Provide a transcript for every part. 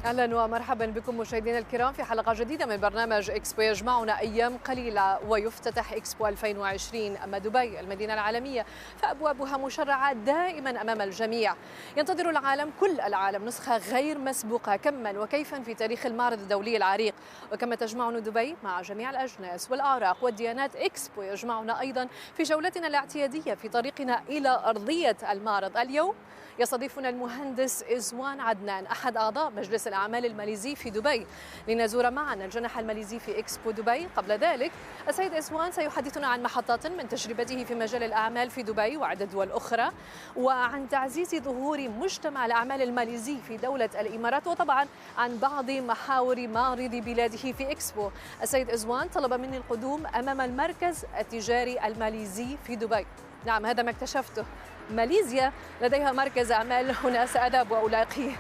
أهلا ومرحبا بكم مشاهدينا الكرام في حلقة جديدة من برنامج إكسبو يجمعنا أيام قليلة ويفتتح إكسبو 2020. أما دبي المدينة العالمية فأبوابها مشرعة دائما أمام الجميع. ينتظر العالم كل العالم نسخة غير مسبوقة كما وكيفا في تاريخ المعرض الدولي العريق. وكما تجمعنا دبي مع جميع الأجناس والأعراق والديانات، إكسبو يجمعنا أيضا في جولتنا الاعتيادية في طريقنا إلى أرضية المعرض. اليوم يستضيفنا المهندس إزوان عدنان أحد أعضاء مجلس الأعمال الماليزي في دبي لنزور معا الجناح الماليزي في إكسبو دبي. قبل ذلك السيد إزوان سيحدثنا عن محطات من تجربته في مجال الأعمال في دبي وعدة دول أخرى، وعن تعزيز ظهور مجتمع الأعمال الماليزي في دولة الإمارات، وطبعا عن بعض محاور معرض بلاده في إكسبو. السيد إزوان طلب مني القدوم أمام المركز التجاري الماليزي في دبي. نعم، هذا ما اكتشفته، ماليزيا لديها مركز أعمال هنا، سأذهب وألاقيه.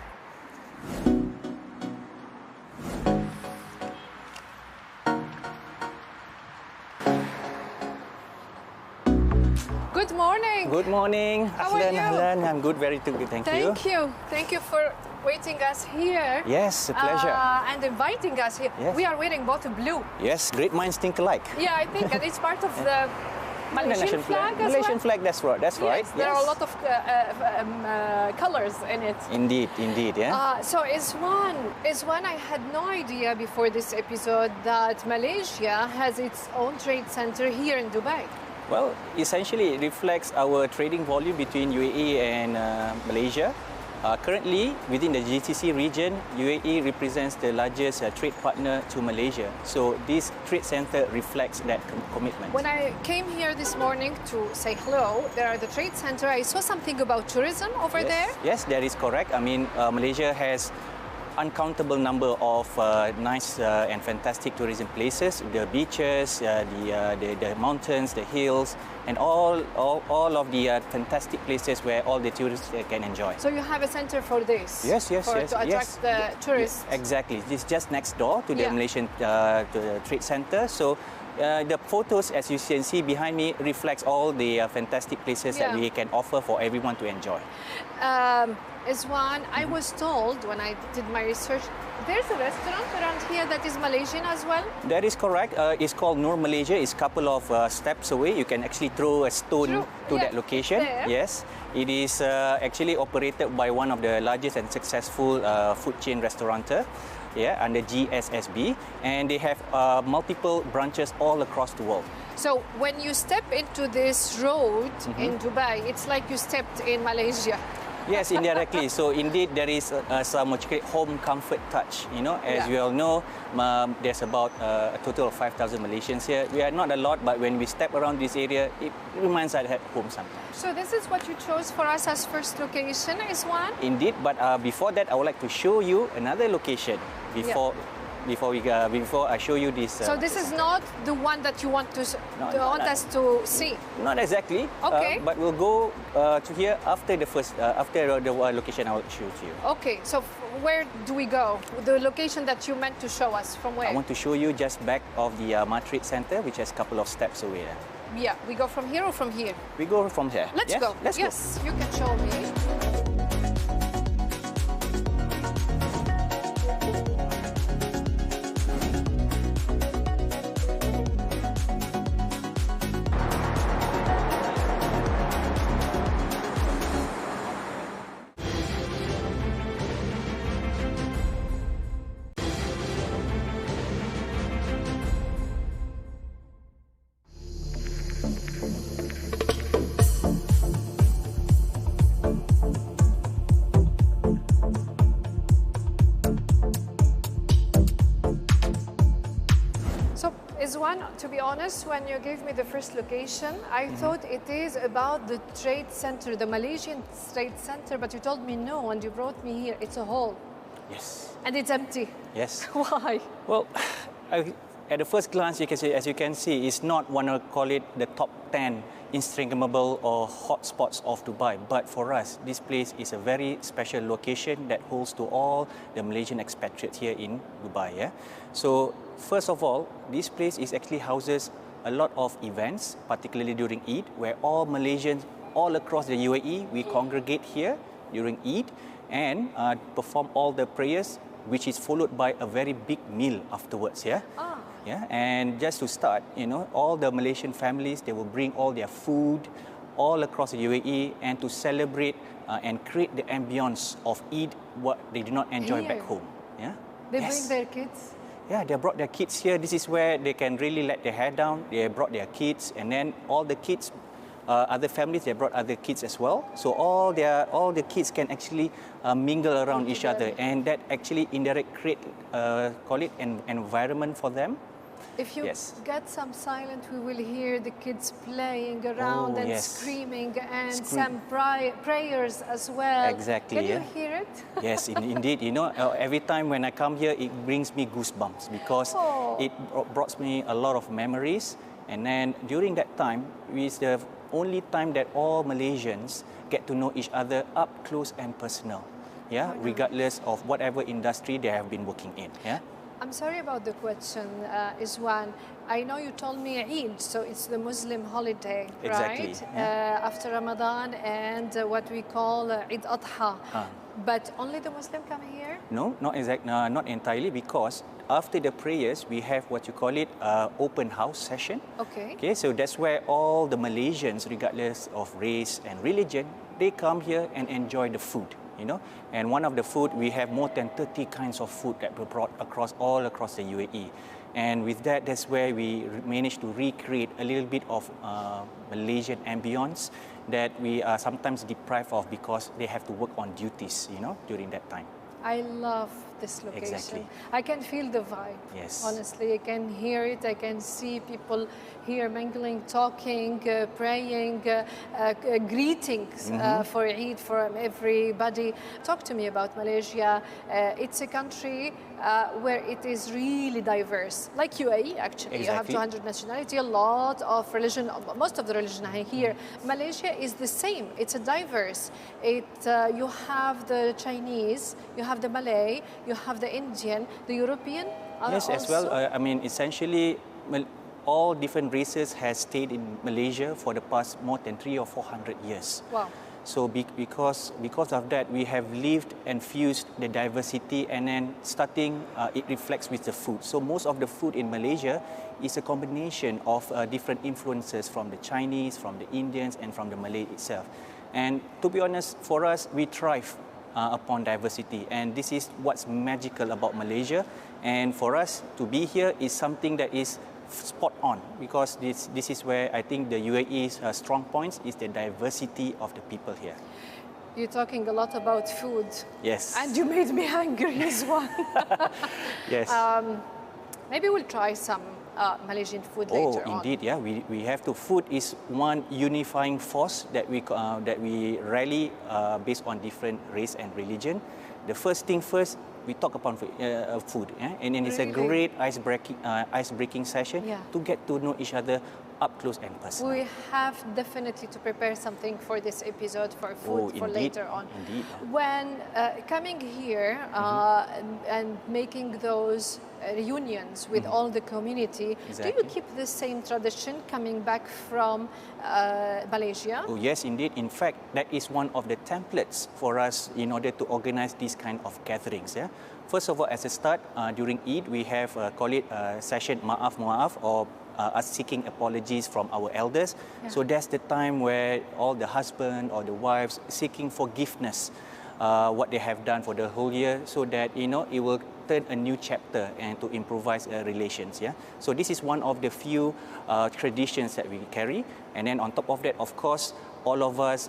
Good morning. Good morning. How are you? Ahlan. I'm good, very good. Thank you. Thank you for waiting us here. Yes, a pleasure. And inviting us here. Yes. We are wearing both blue. Yes, great minds think alike. Yeah, I think that it's part of the Malaysian flag as Malaysian well? flag, that's right. That's right. Yes, there are a lot of colors in it. Indeed, yeah. So Izwan, I had no idea before this episode that Malaysia has its own trade center here in Dubai. Well, essentially it reflects our trading volume between UAE and Malaysia. Currently, within the GCC region, UAE represents the largest trade partner to Malaysia. So this trade center reflects that commitment. When I came here this morning to say hello, there are the trade center. I saw something about tourism over there. Yes, that is correct. I mean, Malaysia has uncountable number of nice and fantastic tourism places, the beaches, the mountains, the hills, and all of the fantastic places where all the tourists can enjoy. So you have a center for this? Yes. To attract the tourists? Exactly. This is just next door to the Malaysian Trade Center. So the photos, as you can see behind me, reflects all the fantastic places that we can offer for everyone to enjoy. Izwan, I was told when I did my research, there's a restaurant around here that is Malaysian as well? That is correct. It's called Nur Malaysia. It's a couple of steps away. You can actually throw a stone to that location. There. Yes. It is actually operated by one of the largest and successful food chain restaurateur. Under GSSB, and they have multiple branches all across the world. So when you step into this road in Dubai, it's like you stepped in Malaysia. Yes, indirectly. So indeed, there is some home comfort touch. You know, as you all know, there's about a total of 5,000 Malaysians here. We are not a lot, but when we step around this area, it reminds us at home sometimes. So this is what you chose for us as first location, Izwan? Indeed, but before that, I would like to show you another location before I show you this. So this is not the one that you want us to see? Not exactly. Okay. But we'll go to here after the location I will show to you. Okay. So where do we go? The location that you meant to show us, from where? I want to show you just back of the Trade Center, which is a couple of steps away there. Yeah. We go from here or from here? We go from here. Let's go. Let's go. You can show me. Izwan, to be honest, when you gave me the first location, I thought it is about the trade center, the Malaysian trade center, but you told me no, and you brought me here. It's a hall. Yes. And it's empty. Yes. Why? Well, at the first glance, as you can see, it's not one of call it the top 10 Instagrammable or hotspots of Dubai. But for us, this place is a very special location that holds to all the Malaysian expatriates here in Dubai. Yeah? So first of all, this place is actually houses a lot of events, particularly during Eid, where all Malaysians all across the UAE, we congregate here during Eid and perform all the prayers which is followed by a very big meal afterwards. Yeah. Ah. Yeah. And just to start, all the Malaysian families, they will bring all their food all across the UAE and to celebrate and create the ambience of Eid, what they do not enjoy back home. Yeah. They bring their kids? Yeah, they brought their kids here. This is where they can really let their hair down. They brought their kids, and then all the kids, other families, they brought other kids as well. So all the kids can actually mingle around each other, and that actually create call it an environment for them. If you get some silent, we will hear the kids playing around and screaming and some prayers as well. Exactly. Can you hear it? Yes, indeed. Every time when I come here, it brings me goosebumps because it brought me a lot of memories. And then during that time, it's the only time that all Malaysians get to know each other up close and personal. Yeah, regardless of whatever industry they have been working in. Yeah. I'm sorry about the question, Izwan. I know you told me Eid, so it's the Muslim holiday, exactly. Right? After Ramadan and what we call Eid Adha. But only the Muslim come here? No, not entirely, because after the prayers, we have what you call it open house session. Okay, so that's where all the Malaysians, regardless of race and religion, they come here and enjoy the food. And one of the food, we have more than 30 kinds of food that were brought all across the UAE. And with that, that's where we managed to recreate a little bit of Malaysian ambience that we are sometimes deprived of because they have to work on duties, during that time. I love this location. Exactly. I can feel the vibe. Yes. Honestly, I can hear it. I can see people here mingling, talking, praying, greetings for Eid from everybody. Talk to me about Malaysia. It's a country where it is really diverse. Like UAE, actually. Exactly. You have 200 nationality, a lot of religion, most of the religion here. Malaysia is the same. It's a diverse. You have the Chinese, you have the Malay, you have the Indian, the European. Yes, as well. Essentially, all different races has stayed in Malaysia for the past more than 300 or 400 years. Wow. So because of that, we have lived and fused the diversity, and then it reflects with the food. So most of the food in Malaysia is a combination of different influences from the Chinese, from the Indians, and from the Malay itself. And to be honest, for us, we thrive upon diversity, and this is what's magical about Malaysia. And for us to be here is something that is spot on, because this is where I think the UAE's strong points is the diversity of the people here. You're talking a lot about food. Yes. And you made me hungry as well. Yes. Maybe we'll try some Malaysian food later on. Oh, indeed, yeah. We have to. Food is one unifying force that we rally based on different race and religion. The first thing first, we talk about food, yeah? And then it's a great ice-breaking session to get to know each other up close and personal. We have definitely to prepare something for this episode for food for later on. Indeed. When coming here and making those reunions with all the community, do you keep the same tradition coming back from Malaysia? Oh, yes, indeed. In fact, that is one of the templates for us in order to organize these kind of gatherings. Yeah? First of all, as a start, during Eid, we have call it session Maaf, or us seeking apologies from our elders. Yeah. So that's the time where all the husband or the wives seeking forgiveness what they have done for the whole year, so that it will turn a new chapter and to improvise relations. Yeah. So this is one of the few traditions that we carry. And then on top of that, of course, all of us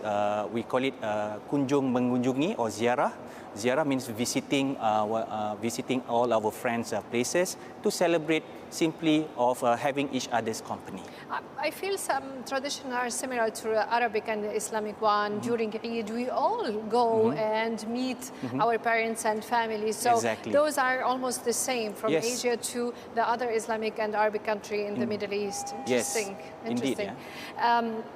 we call it kunjung mengunjungi or ziarah. Ziarah means visiting all our friends' places to celebrate simply of having each other's company. I feel some traditions are similar to Arabic and Islamic one. During Eid, we all go and meet our parents and families. So those are almost the same from Asia to the other Islamic and Arabic country in the Middle East. Interesting. Yes, indeed.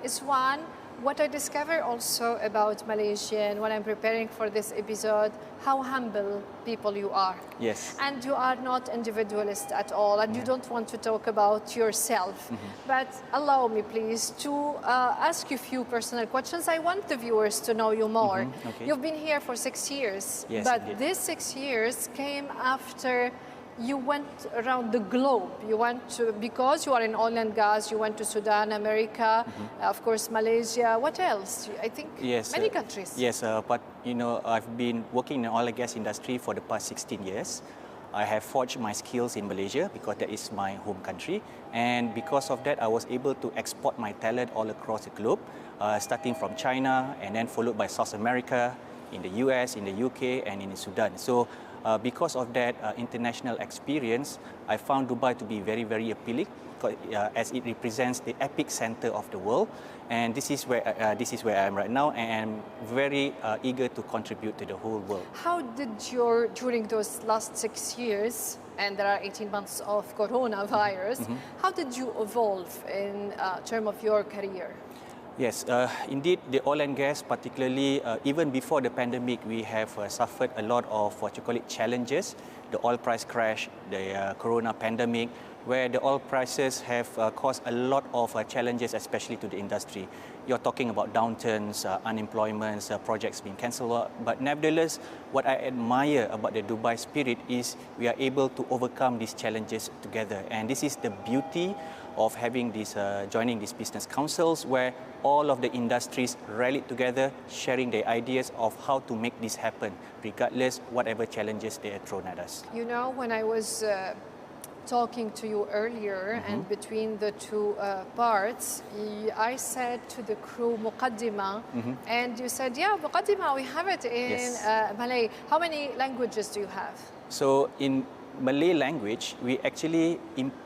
Izwan, What I discovered also about Malaysian when I'm preparing for this episode, how humble people you are. Yes. And you are not individualist at all, and you don't want to talk about yourself. But allow me, please, to ask you a few personal questions. I want the viewers to know you more. Okay. You've been here for 6 years, Yes, but indeed. these 6 years came after you went around the globe. You went to, because you are in oil and gas, you went to Sudan, America, of course, Malaysia. What else? I think many countries. Yes, but you know, I've been working in the oil and gas industry for the past 16 years. I have forged my skills in Malaysia because that is my home country. And because of that, I was able to export my talent all across the globe, starting from China and then followed by South America, in the US, in the UK, and in Sudan. So because of that international experience, I found Dubai to be very, very appealing as it represents the epic center of the world. And this is where I am right now, and I'm very eager to contribute to the whole world. How did during those last 6 years, and there are 18 months of coronavirus, how did you evolve in terms of your career? Yes, indeed, the oil and gas, particularly even before the pandemic, we have suffered a lot of what you call it challenges. The oil price crash, the corona pandemic, where the oil prices have caused a lot of challenges, especially to the industry. You're talking about downturns, unemployment, projects being cancelled. But nevertheless, what I admire about the Dubai spirit is we are able to overcome these challenges together. And this is the beauty of having this, joining these business councils, where all of the industries rallied together, sharing their ideas of how to make this happen, regardless whatever challenges they are thrown at us. You know, when I was talking to you earlier, and between the two parts, I said to the crew muqaddima, and you said, yeah, muqaddima, we have it in Malay. How many languages do you have? So in Malay language, we actually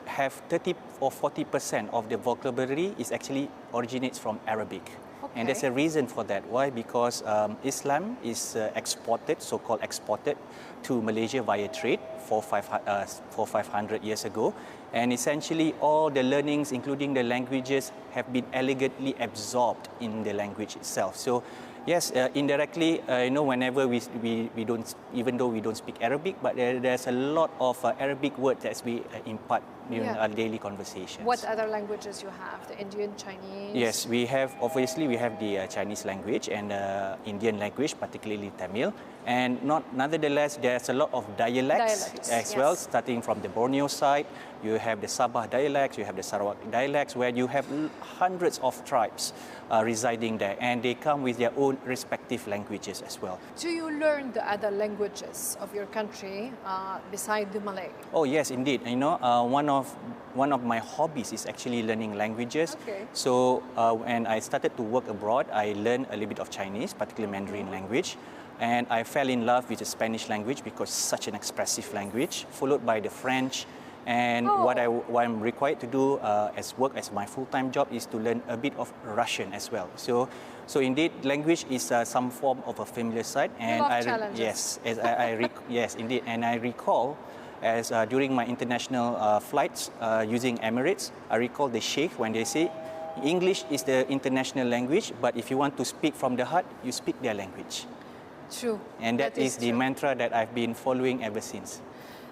have 30 or 40% of the vocabulary is actually originates from Arabic. Okay. And there's a reason for that. Why? Because Islam is exported, so-called exported, to Malaysia via trade 500 years ago. And essentially all the learnings, including the languages, have been elegantly absorbed in the language itself. So yes, indirectly, you know, whenever we don't, even though we don't speak Arabic, but there's a lot of Arabic words that we impart during our daily conversations. What other languages you have? The Indian, Chinese? Yes, we have, obviously, we have the Chinese language and Indian language, particularly Tamil. And nonetheless, there's a lot of dialects as well, starting from the Borneo side. You have the Sabah dialects, you have the Sarawak dialects, where you have hundreds of tribes residing there, and they come with their own respective languages as well. Do you learn the other languages of your country beside the Malay? Oh yes, indeed. You know, one of my hobbies is actually learning languages. Okay. So when I started to work abroad, I learned a little bit of Chinese, particularly Mandarin language. And I fell in love with the Spanish language because it's such an expressive language, followed by the French. And what I'm required to do as my full-time job is to learn a bit of Russian as well. So indeed, language is some form of a familiar side. And you love challenges. Yes, yes, indeed. And I recall, as during my international flights using Emirates, I recall the Sheikh when they say, English is the international language, but if you want to speak from the heart, you speak their language. True. And that is the mantra that I've been following ever since.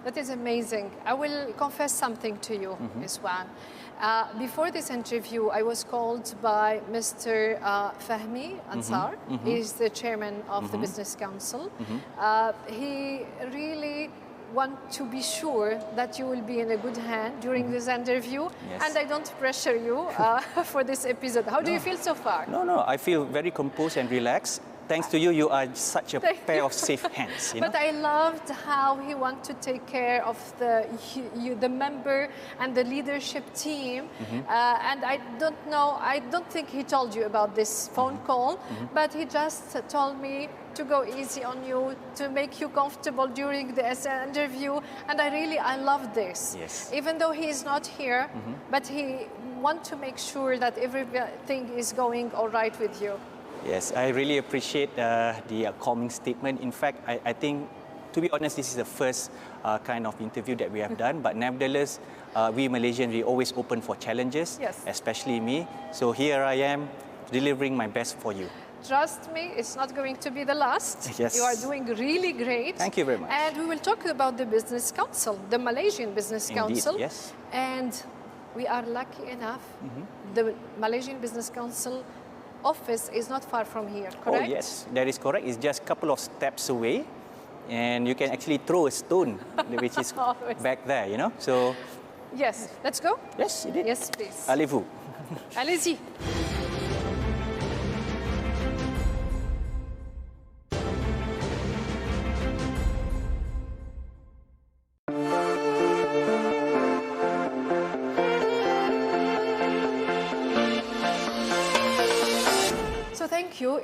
That is amazing. I will confess something to you, Izwan. Before this interview, I was called by Mr. Fahmi Ansar. He's the chairman of the Business Council. He really want to be sure that you will be in a good hand during this interview. Yes. And I don't pressure you for this episode. How do you feel so far? No, I feel very composed and relaxed. Thanks to you, you are such a pair of safe hands. You know? But I loved how he wanted to take care of the member and the leadership team. And I don't think he told you about this phone call, but he just told me to go easy on you, to make you comfortable during the interview. And I love this. Yes. Even though he is not here, but he wants to make sure that everything is going all right with you. Yes, I really appreciate the calming statement. In fact, I think, to be honest, this is the first kind of interview that we have done. But nevertheless, we Malaysians, we always open for challenges, especially me. So here I am, delivering my best for you. Trust me, it's not going to be the last. Yes. You are doing really great. Thank you very much. And we will talk about the Business Council, the Malaysian Business Council. Indeed, yes. And we are lucky enough, the Malaysian Business Council office is not far from here, correct? Oh yes, that is correct. It's just a couple of steps away, and you can actually throw a stone, which is back there, you know. So yes, let's go. yes, indeed. Yes, please. Allez-vous. Allez-y.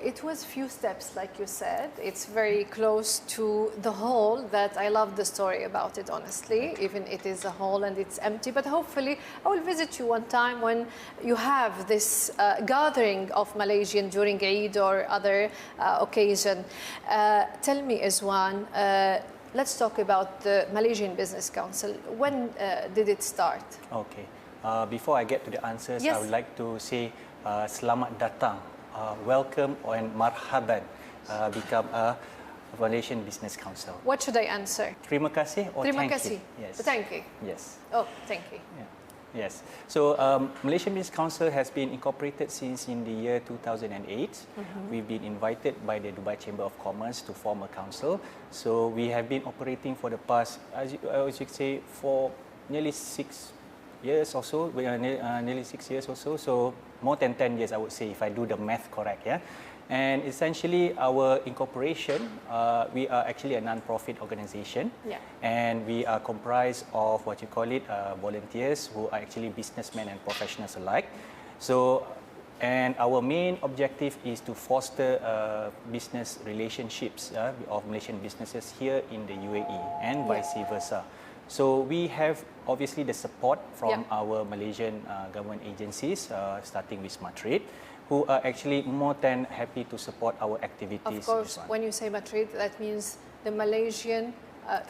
It was few steps, like you said. It's very close to the hall that I love the story about it, honestly, even it is a hall and it's empty. But hopefully I will visit you one time when you have this gathering of Malaysian during Eid or other occasion. Tell me, Izwan, let's talk about the Malaysian Business Council. When did it start? Okay. Before I get to the answers, yes. I would like to say selamat datang. Welcome and marhaban become a Malaysian Business Council. What should I answer? Terima kasih or Terima thank kasih. you? Yes. Thank you. Yes. Oh, thank you. Yeah. Yes. So Malaysian Business Council has been incorporated since in the year 2008. We've been invited by the Dubai Chamber of Commerce to form a council. So we have been operating for the past, as you say, for nearly 6 years or so, nearly 6 years or so. So more than 10 years, I would say, if I do the math correct. Yeah. And essentially, our incorporation, we are actually a non-profit organization, and we are comprised of what you call it volunteers who are actually businessmen and professionals alike. So, and our main objective is to foster business relationships of Malaysian businesses here in the UAE and vice versa. So we have obviously the support from our Malaysian government agencies, starting with Madrid, who are actually more than happy to support our activities. Of course, when you say Madrid, that means the Malaysian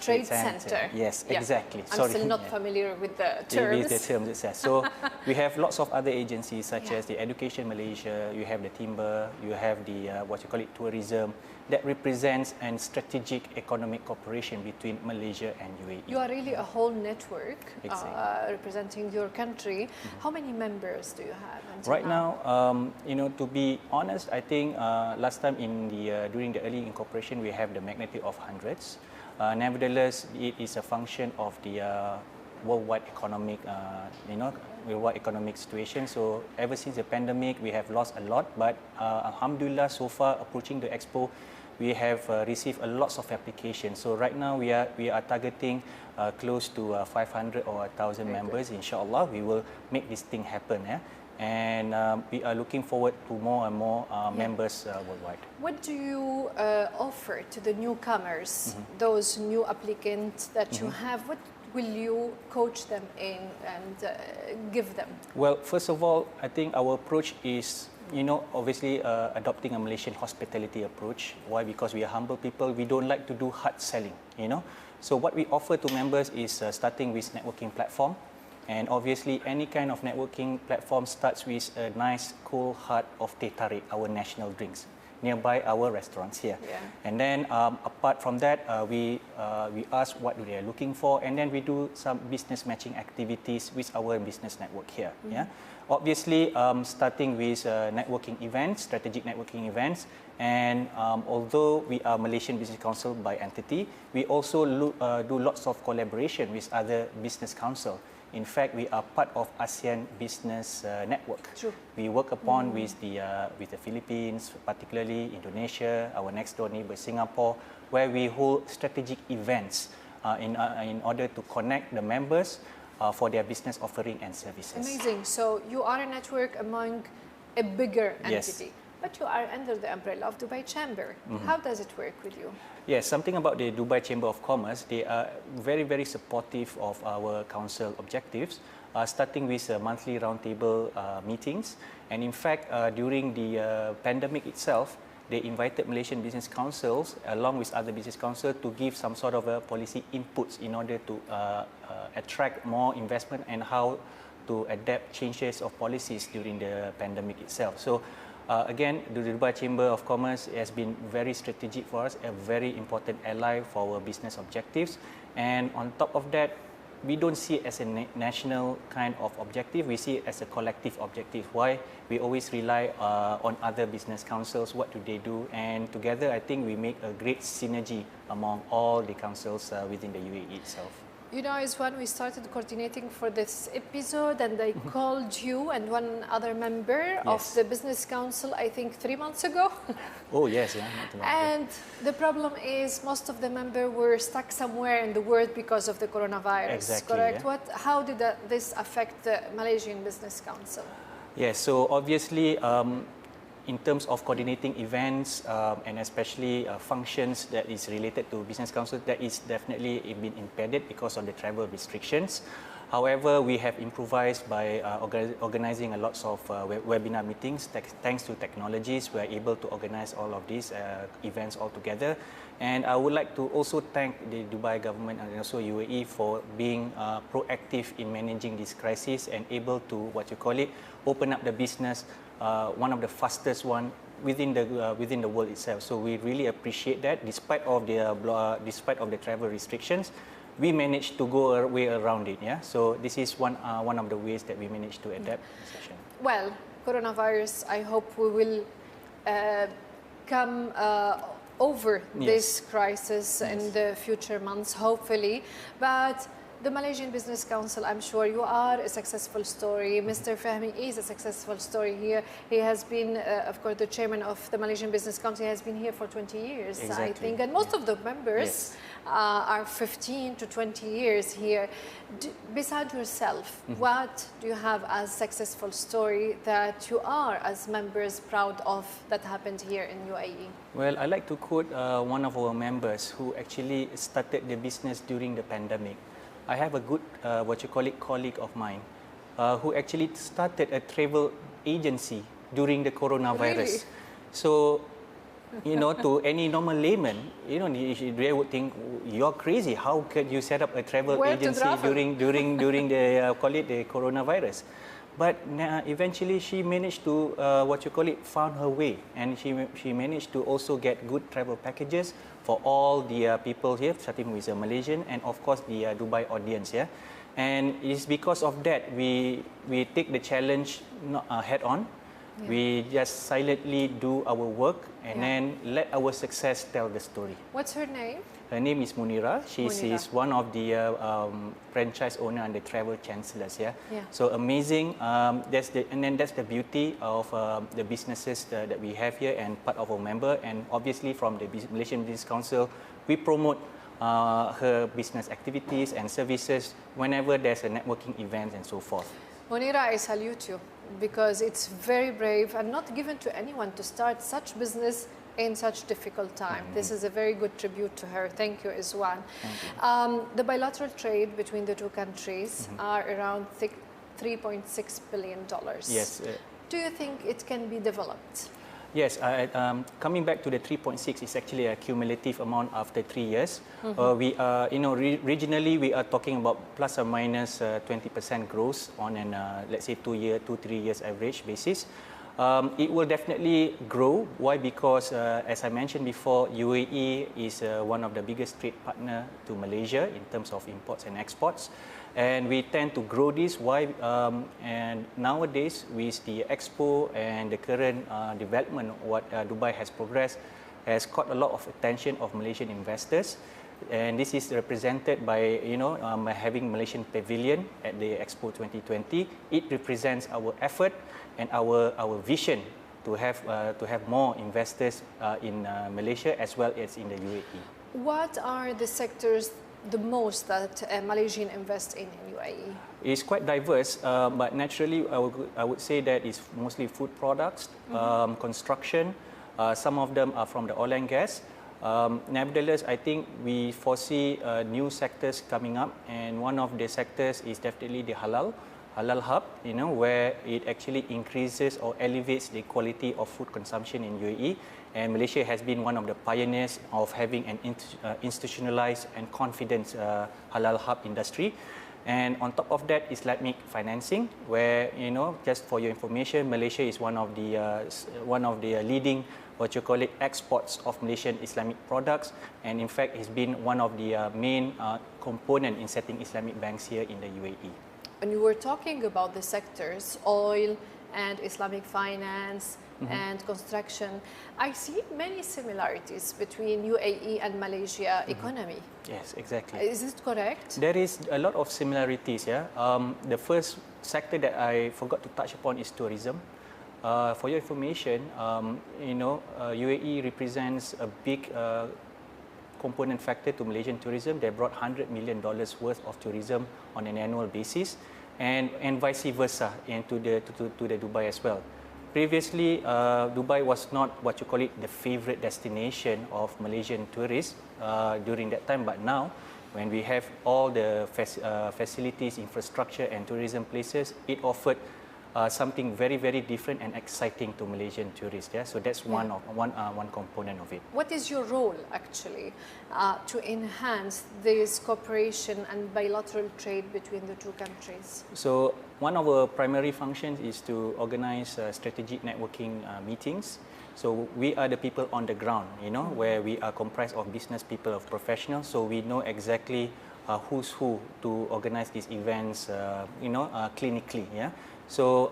Trade Center. Yes, exactly. I'm still not familiar with the terms. With the terms itself. So we have lots of other agencies such as the Education Malaysia, you have the Timber, you have the what you call it tourism, that represents a strategic economic cooperation between Malaysia and UAE. You are really a whole network representing your country. How many members do you have? Right now, you know, to be honest, I think last time in the during the early incorporation, we have the magnitude of hundreds. Nevertheless, it is a function of the worldwide economic, worldwide economic situation. So ever since the pandemic, we have lost a lot. But Alhamdulillah, so far approaching the Expo, we have received a lots of applications. So right now we are targeting close to 500 or 1,000 members. Inshallah, we will make this thing happen. And we are looking forward to more and more members worldwide. What do you offer to the newcomers, those new applicants that you have? What will you coach them in and give them? Well, first of all, I think our approach is, obviously adopting a Malaysian hospitality approach. Why? Because we are humble people. We don't like to do hard selling, So what we offer to members is starting with networking platform. And obviously, any kind of networking platform starts with a nice, cool heart of teh tarik, our national drinks, nearby our restaurants here. And then, apart from that, we ask what they are looking for, and then we do some business matching activities with our business network here. Obviously, starting with networking events, strategic networking events, and although we are Malaysian Business Council by entity, we also do lots of collaboration with other business council. In fact, we are part of ASEAN Business Network. We work upon with the Philippines, particularly Indonesia, our next door neighbor Singapore, where we hold strategic events in order to connect the members for their business offering and services. Amazing. So you are a network among a bigger entity. But you are under the umbrella of Dubai Chamber. How does it work with you? Yes, something about the Dubai Chamber of Commerce. They are very, very supportive of our council objectives, starting with monthly roundtable meetings. And in fact, during the pandemic itself, they invited Malaysian Business Councils, along with other business councils, to give some sort of policy inputs in order to attract more investment and how to adapt changes of policies during the pandemic itself. So Again, the Dubai Chamber of Commerce has been very strategic for us, a very important ally for our business objectives. And on top of that, we don't see it as a national kind of objective, we see it as a collective objective. Why? We always rely on other business councils, what do they do, and together I think we make a great synergy among all the councils within the UAE itself. You know, Izwan, we started coordinating for this episode and I called you and one other member of the Business Council, I think 3 months ago. Oh, yes, yeah. Not too long and the problem is most of the members were stuck somewhere in the world because of the coronavirus, exactly, correct? Yeah. How did this affect the Malaysian Business Council? Yes, so obviously, in terms of coordinating events and especially functions that is related to Business Council, that is definitely been impeded because of the travel restrictions. However, we have improvised by organizing a lots of webinar meetings. Thanks to technologies, we are able to organize all of these events all together. And I would like to also thank the Dubai government and also UAE for being proactive in managing this crisis and able to, open up the business, one of the fastest one within the world itself. So we really appreciate that. Despite of the travel restrictions, we managed to go a way around it. Yeah. So this is one of the ways that we managed to adapt the session. Well, coronavirus, I hope we will come over this crisis in the future months, hopefully. But the Malaysian Business Council, I'm sure you are a successful story. Mr. Fahmi is a successful story here. He has been, of course, the chairman of the Malaysian Business Council. He has been here for 20 years, exactly. I think. And most of the members are 15 to 20 years here. Beside yourself, what do you have as successful story that you are, as members, proud of that happened here in UAE? Well, I like to quote one of our members who actually started the business during the pandemic. I have a good, colleague of mine who actually started a travel agency during the coronavirus. Really? So, to any normal layman, they would think, you're crazy. How could you set up a travel agency during the the coronavirus? But eventually she managed to, found her way. And she managed to also get good travel packages for all the people here, starting with the Malaysian and of course the Dubai audience. Yeah? And it's because of that we take the challenge head on. Yeah. We just silently do our work and then let our success tell the story. What's her name? Her name is Munira. She is one of the franchise owner and the travel chancellors. Yeah. So amazing. That's the beauty of the businesses that we have here and part of our member. And obviously from the Malaysian Business Council, we promote her business activities and services whenever there's a networking event and so forth. Munira, I salute you because it's very brave and not given to anyone to start such business in such difficult time. This is a very good tribute to her. Thank you, Izwan. Thank you. The bilateral trade between the two countries are around $3.6 billion. Yes. Do you think it can be developed? Yes, coming back to the 3.6 is actually a cumulative amount after 3 years. We are, regionally we are talking about plus or minus 20% growth on an, let's say 2-3 years average basis. It will definitely grow. Why? Because as I mentioned before, UAE is one of the biggest trade partner to Malaysia in terms of imports and exports. And we tend to grow this. Why? And nowadays, with the Expo and the current development, what Dubai has progressed, has caught a lot of attention of Malaysian investors. And this is represented by, having Malaysian Pavilion at the Expo 2020. It represents our effort and our vision to have more investors in Malaysia as well as in the UAE. What are the sectors the most that Malaysian invest in UAE? It's quite diverse, but naturally I would say that it's mostly food products, construction. Some of them are from the oil and gas. Nevertheless, I think we foresee new sectors coming up, and one of the sectors is definitely the halal hub, where it actually increases or elevates the quality of food consumption in UAE. And Malaysia has been one of the pioneers of having an institutionalized and confident halal hub industry. And on top of that, Islamic financing, where, you know, just for your information, Malaysia is one of the leading, what you call it, exports of Malaysian Islamic products, and in fact, it's been one of the main component in setting Islamic banks here in the UAE. And you were talking about the sectors, oil and Islamic finance and construction. I see many similarities between UAE and Malaysia economy. Yes, exactly. Is it correct? There is a lot of similarities. Yeah. The first sector that I forgot to touch upon is tourism. For your information, you know, UAE represents a big component factor to Malaysian tourism. They brought $100 million worth of tourism on an annual basis, and vice versa, and to the Dubai as well. Previously, Dubai was not what you call it the favorite destination of Malaysian tourists during that time, but now, when we have all the facilities, infrastructure, and tourism places, it offered something very, very different and exciting to Malaysian tourists. Yeah, so that's one component of it. What is your role actually to enhance this cooperation and bilateral trade between the two countries? So one of our primary functions is to organize strategic networking meetings. So we are the people on the ground, you know, where we are comprised of business people, of professionals. So we know exactly who's who to organize these events, you know, clinically. Yeah. So,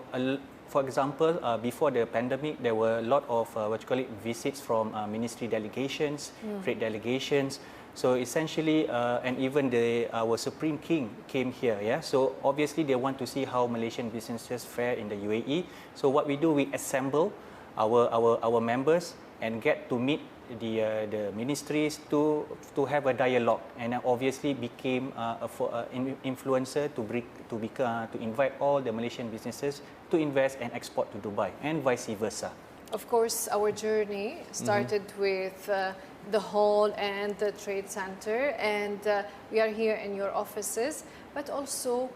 for example, before the pandemic, there were a lot of what you call it visits from ministry delegations, trade delegations. So essentially, and even our Supreme King came here. Yeah. So obviously, they want to see how Malaysian businesses fare in the UAE. So what we do, we assemble our members and get to meet the ministries to have a dialogue, and obviously became an influencer to invite all the Malaysian businesses to invest and export to Dubai, and vice versa. Of course, our journey started with the hall and the trade center, and we are here in your offices, but also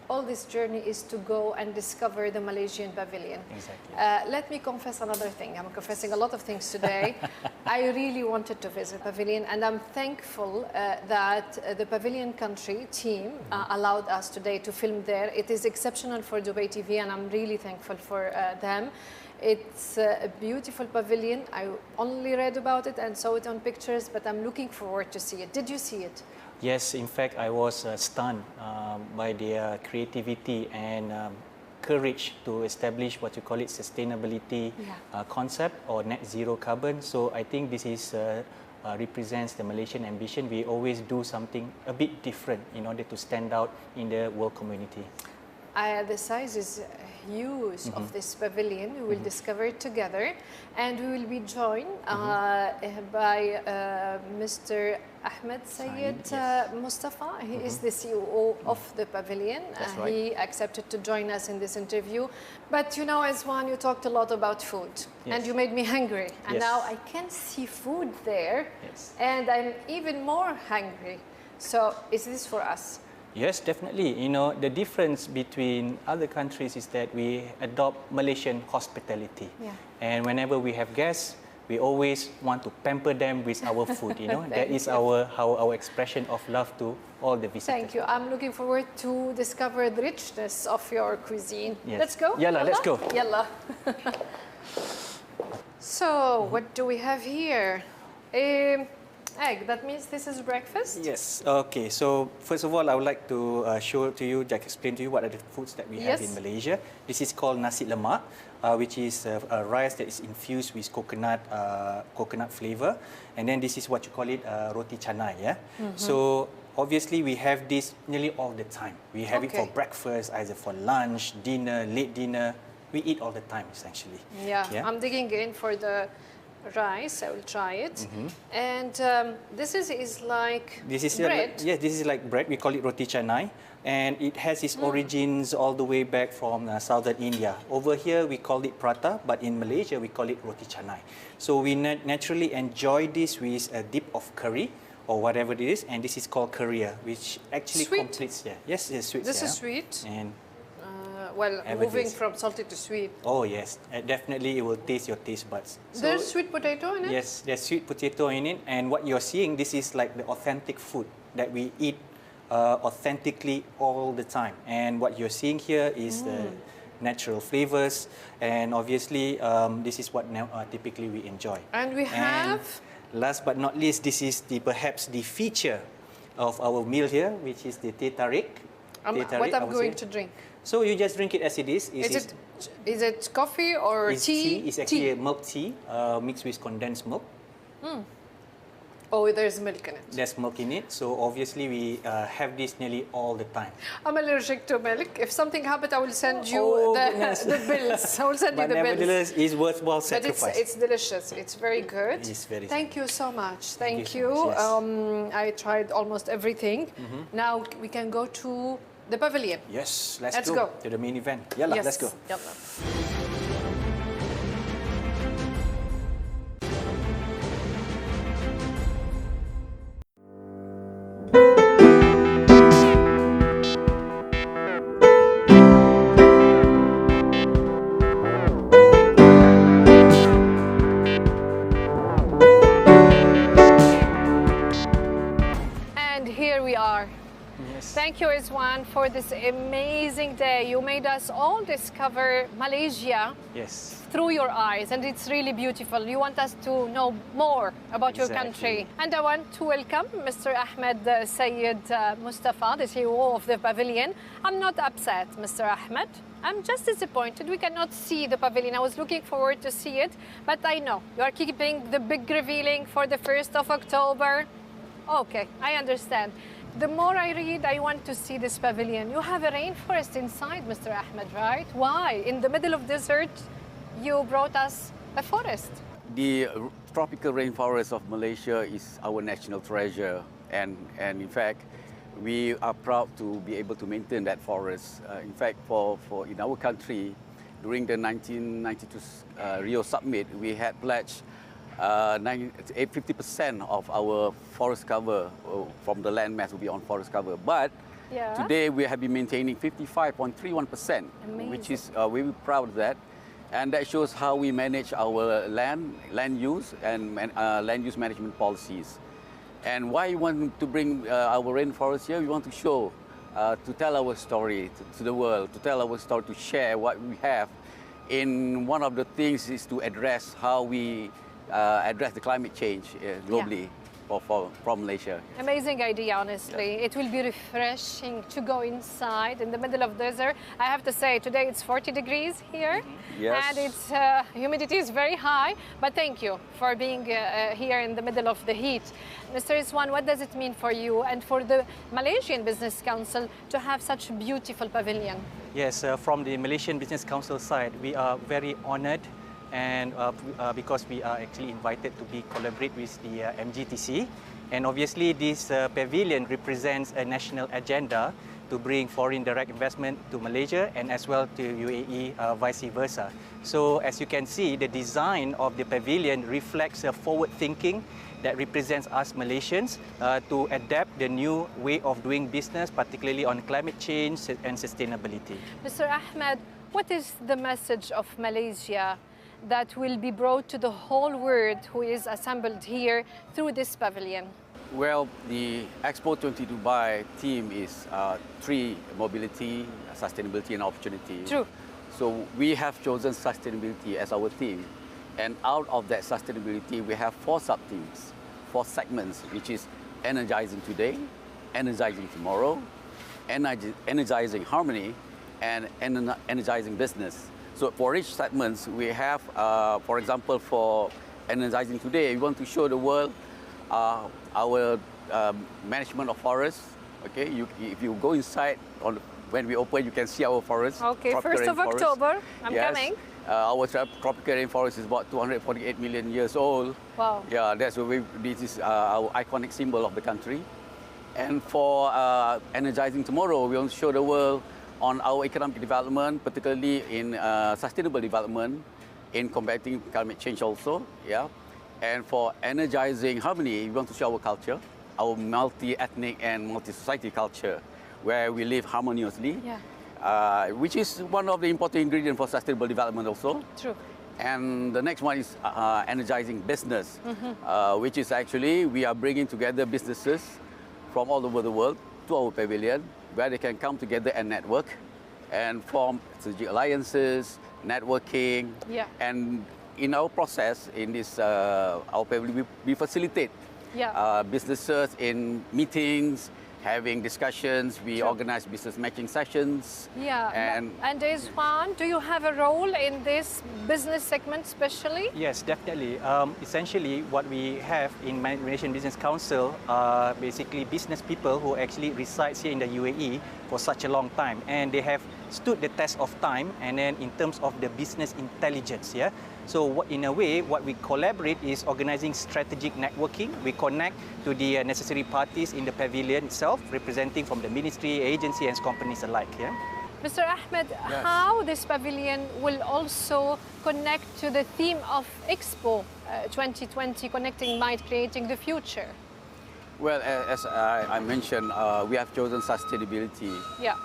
all this journey is to go and discover the Malaysian Pavilion. Exactly. Let me confess another thing. I'm confessing a lot of things today. I really wanted to visit Pavilion, and I'm thankful that the Pavilion country team allowed us today to film there. It is exceptional for Dubai TV, and I'm really thankful for them. It's a beautiful pavilion. I only read about it and saw it on pictures, but I'm looking forward to see it. Did you see it? Yes, in fact, I was stunned by their creativity and courage to establish what you call it sustainability concept or net zero carbon. So I think this is represents the Malaysian ambition. We always do something a bit different in order to stand out in the world community. The size is huge of this pavilion. We will discover it together, and we will be joined by Mr. Ahmed Sayed Mustafa. He is the CEO of the pavilion. Right. He accepted to join us in this interview. But you know, Ezwan, you talked a lot about food, and you made me hungry. And now I can see food there, and I'm even more hungry. So is this for us? Yes, definitely. You know, the difference between other countries is that we adopt Malaysian hospitality. And whenever we have guests, we always want to pamper them with our food, you know. That is our expression of love to all the visitors. Thank you. I'm looking forward to discover the richness of your cuisine. Let's go. Yalla, let's go. Yalla. So, what do we have here? Egg. That means this is breakfast? Yes. Okay. So first of all, I would like to show to you, explain to you what are the foods that we have in Malaysia. This is called nasi lemak, which is a rice that is infused with coconut flavor, and then this is what you call it roti canai. Yeah. So obviously we have this nearly all the time. We have it for breakfast, either for lunch, dinner, late dinner. We eat all the time essentially. Yeah. I'm digging in for the rice. I will try it. And this is like bread. Yes, this is like bread. We call it roti canai, and it has its origins all the way back from southern India. Over here we call it prata, but in Malaysia we call it roti canai. So we naturally enjoy this with a dip of curry or whatever it is, and this is called currier, which actually completes. Yes, it's sweet. This is sweet. And well, moving from salty to sweet. Oh yes, definitely it will taste your taste buds. So, there's sweet potato in it? Yes, there's sweet potato in it, and what you're seeing, this is like the authentic food that we eat authentically all the time. And what you're seeing here is the natural flavors, and obviously this is what typically we enjoy. And we have... Last but not least, this is perhaps the feature of our meal here, which is the teh tarik. What I'm going to drink. So you just drink it as it is. Is it coffee or tea? It's actually a milk tea mixed with condensed milk. Oh, there's milk in it. There's milk in it, so obviously we have this nearly all the time. I'm allergic to milk. If something happens, I will send you the bills. I will send you the bills. Nevertheless, it's worthwhile sacrifice. But it's delicious. It's very good. It's very Thank you so much. Thank you. So much, yes. I tried almost everything. Now we can go to the pavilion. Yes, let's go to the main event. Yalla, yes. Let's go. Yalla. Thank you, Izwan, for this amazing day. You made us all discover Malaysia through your eyes, and it's really beautiful. You want us to know more about your country. And I want to welcome Mr. Ahmed Sayyid Mustafa, the CEO of the pavilion. I'm not upset, Mr. Ahmed. I'm just disappointed we cannot see the pavilion. I was looking forward to see it, but I know you are keeping the big revealing for the 1st of October. Okay, I understand. The more I read, I want to see this pavilion. You have a rainforest inside, Mr. Ahmed, right? Why? In the middle of desert, you brought us a forest. The tropical rainforest of Malaysia is our national treasure. And in fact, we are proud to be able to maintain that forest. In fact, in our country, during the 1992 Rio Summit, we had pledged 50% of our forest cover from the land mass will be on forest cover. But today we have been maintaining 55.31%, which is we're proud of that. And that shows how we manage our land use and land use management policies. And why we want to bring our rainforest here, we want to show, to tell our story to the world, to tell our story, to share what we have. In one of the things is to address how we address the climate change globally from Malaysia. Amazing idea, honestly. It will be refreshing to go inside in the middle of desert. I have to say, today it's 40 degrees here, and it's humidity is very high. But thank you for being here in the middle of the heat. Mr. Izwan, what does it mean for you and for the Malaysian Business Council to have such a beautiful pavilion? Yes, from the Malaysian Business Council side, we are very honored, and because we are actually invited to collaborate with the MGTC. And obviously this pavilion represents a national agenda to bring foreign direct investment to Malaysia and as well to UAE, vice versa. So as you can see, the design of the pavilion reflects a forward thinking that represents us Malaysians to adapt the new way of doing business, particularly on climate change and sustainability. Mr. Ahmed, what is the message of Malaysia that will be brought to the whole world who is assembled here through this pavilion? Well, the Expo 20 Dubai theme is 3: mobility, sustainability and opportunity. True. So we have chosen sustainability as our theme. And out of that sustainability, we have 4 sub-themes, 4 segments, which is energizing today, energizing tomorrow, energizing harmony, and energizing business. So for each segment, we have, for example, for energizing today, we want to show the world our management of forests. Okay, if you go inside, when we open, you can see our forest. Okay, 1st of October, I'm coming. Our tropical rainforest is about 248 million years old. Wow. Yeah, this is our iconic symbol of the country. And for energizing tomorrow, we want to show the world on our economic development, particularly in sustainable development, in combating climate change also, And for energizing harmony, we want to show our culture, our multi-ethnic and multi-society culture, where we live harmoniously, which is one of the important ingredients for sustainable development also. True. And the next one is energizing business, which is actually we are bringing together businesses from all over the world to our pavilion where they can come together and network and form strategic alliances, networking. Yeah. And in our process, in this our pavilion, we facilitate businesses in meetings, having discussions. We organize business matching sessions. Yeah. And Izwan, do you have a role in this business segment especially? Yes, definitely. Essentially, what we have in Malaysian Business Council are basically business people who actually reside here in the UAE for such a long time, and they have stood the test of time. And then in terms of the business intelligence, yeah. So in a way, what we collaborate is organizing strategic networking. We connect to the necessary parties in the pavilion itself, representing from the ministry, agency, and companies alike. Yeah. Mr. Ahmed, how this pavilion will also connect to the theme of Expo 2020, Connecting Mind, Creating the Future? Well, as I mentioned, we have chosen sustainability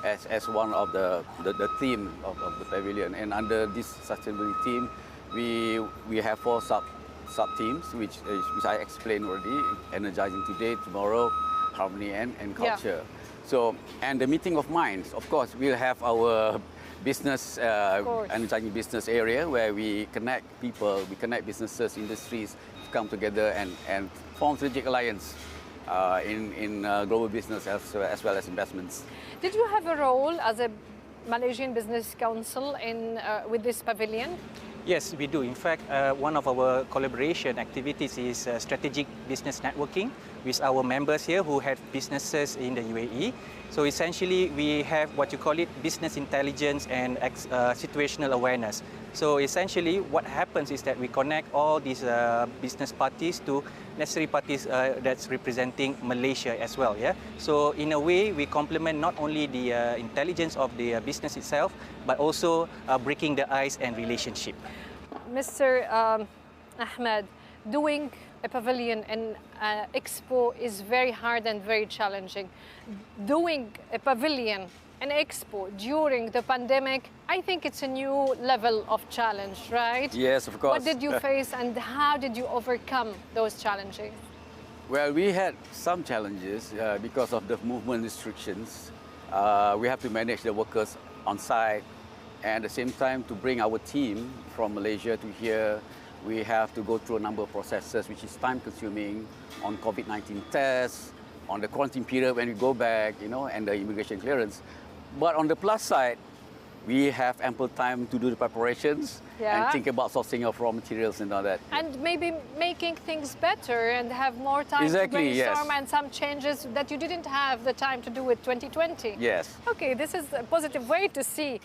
as one of the theme of the pavilion. And under this sustainability theme, we have 4 sub-themes, which I explained already: energizing today, tomorrow, harmony and culture. So, and the meeting of minds, of course, we'll have our business, energizing business area where we connect people, we connect businesses, industries to come together and form strategic alliance in global business as well as investments. Did you have a role as a Malaysian Business Council with this pavilion? Yes, we do. In fact, one of our collaboration activities is strategic business networking with our members here who have businesses in the UAE. So essentially, we have what you call it business intelligence and situational awareness. So essentially, what happens is that we connect all these business parties to necessary parties that's representing Malaysia as well. Yeah. So in a way, we complement not only the intelligence of the business itself, but also breaking the ice and relationship. Mr. Ahmed, doing a pavilion and Expo is very hard and very challenging. Doing a pavilion and Expo during the pandemic, I think it's a new level of challenge, right? Yes, of course. What did you face and how did you overcome those challenges? Well, we had some challenges because of the movement restrictions. We have to manage the workers on site, and at the same time to bring our team from Malaysia to here, we have to go through a number of processes which is time consuming on COVID-19 tests, on the quarantine period when we go back, and the immigration clearance. But on the plus side, we have ample time to do the preparations and think about sourcing of raw materials and all that. And maybe making things better and have more time to brainstorm and some changes that you didn't have the time to do with 2020. Yes. Okay, this is a positive way to see.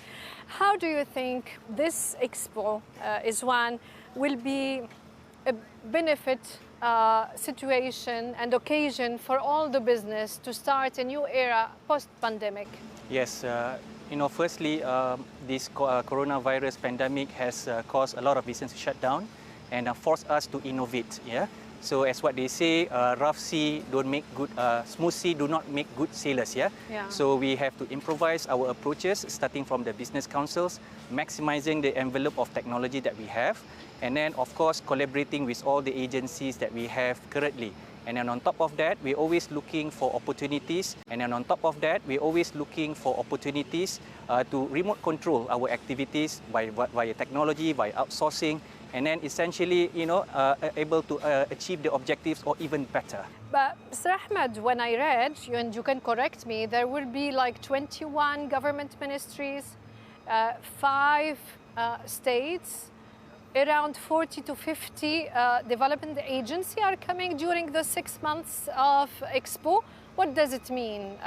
How do you think this Expo, Izwan, will be a benefit situation and occasion for all the business to start a new era post-pandemic? Yes. Firstly, this coronavirus pandemic has caused a lot of business to shut down and forced us to innovate. Yeah. So as what they say, rough sea don't make good, smooth sea do not make good sailors. Yeah. So we have to improvise our approaches, starting from the business councils, maximizing the envelope of technology that we have, and then of course collaborating with all the agencies that we have currently. And then on top of that, we're always looking for opportunities. To remote control our activities via technology, by outsourcing, and then essentially, able to achieve the objectives or even better. But Mr. Ahmed, when I read, and you can correct me, there will be like 21 government ministries, 5 states, around 40 to 50 development agencies are coming during the 6 months of Expo. What does it mean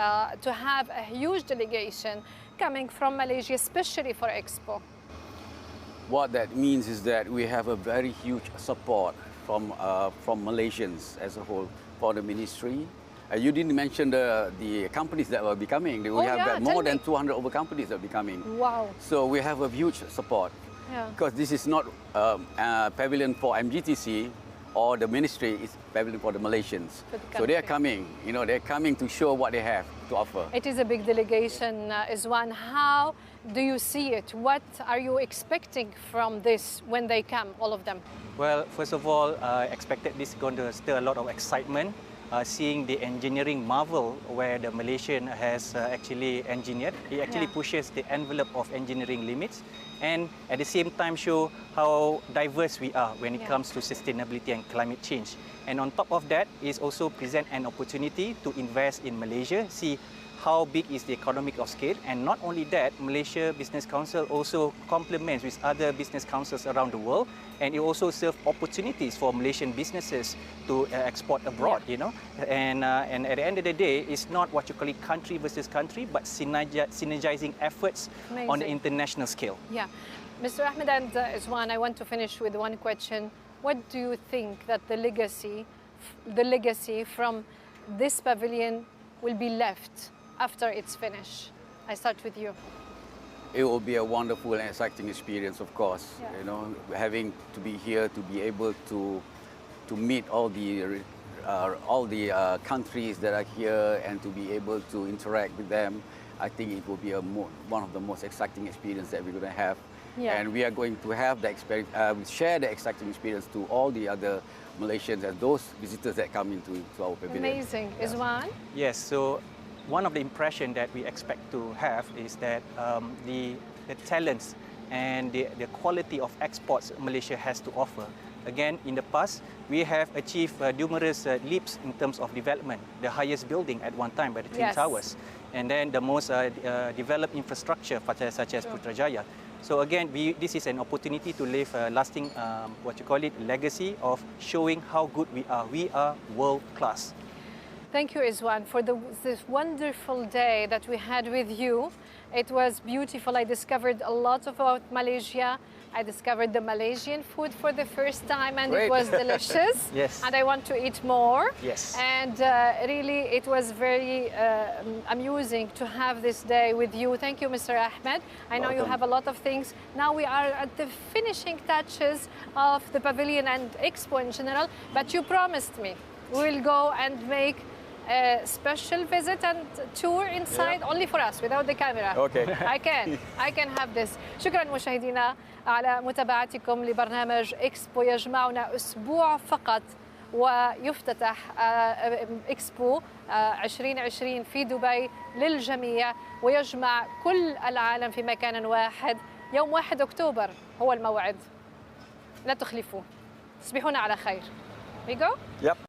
to have a huge delegation coming from Malaysia, especially for Expo? What that means is that we have a very huge support from Malaysians as a whole for the ministry. You didn't mention the companies that will be coming. We have more than 200 over companies that will be coming. Wow. So we have a huge support. Because this is not a pavilion for MGTC or the ministry, it's pavilion for the Malaysians. So they are coming, they're coming to show what they have to offer. It is a big delegation, Izwan. How do you see it? What are you expecting from this when they come, all of them? Well, first of all, I expected this is going to stir a lot of excitement. seeing the engineering marvel where the Malaysian has actually engineered. It actually pushes the envelope of engineering limits, and at the same time show how diverse we are when it comes to sustainability and climate change. And on top of that is also present an opportunity to invest in Malaysia, see how big is the economic of scale, and not only that, Malaysia Business Council also complements with other business councils around the world, and it also serves opportunities for Malaysian businesses to export abroad, you know. And at the end of the day, it's not what you call it country versus country, but synergizing efforts on the international scale. Yeah. Mr. Ahmed and Izwan, I want to finish with one question. What do you think that the legacy from this pavilion will be left after its finish? I start with you. It will be a wonderful and exciting experience, of course. You know, having to be here to be able to meet all the countries that are here and to be able to interact with them. I think it will be one of the most exciting experiences that we're going to have. And we are going to have the experience, share the exciting experience to all the other Malaysians and those visitors that come into our pavilion. Amazing. Izwan? Yes, so one of the impressions that we expect to have is that the talents and the quality of exports Malaysia has to offer. Again, in the past, we have achieved numerous leaps in terms of development. The highest building at one time by the Twin Towers, and then the most developed infrastructure such as Putrajaya. So again, this is an opportunity to leave a lasting, legacy of showing how good we are. We are world class. Thank you, Izwan, for this wonderful day that we had with you. It was beautiful. I discovered a lot about Malaysia. I discovered the Malaysian food for the first time, and it was delicious. Yes. And I want to eat more. Yes. And really, it was very amusing to have this day with you. Thank you, Mr. Ahmed. I know you have a lot of things. Now we are at the finishing touches of the pavilion and Expo in general, but you promised me we will go and make a special visit and tour inside only for us without the camera. Okay. I can have this. شكرا مشاهدينا على متابعتكم لبرنامج إكسبو يجمعنا أسبوع فقط ويفتتح إكسبو 2020 في دبي للجميع ويجمع كل العالم في مكان واحد. يوم 1 أكتوبر هو الموعد، لا تخلفوه. تصبحون على خير. We go? Yep.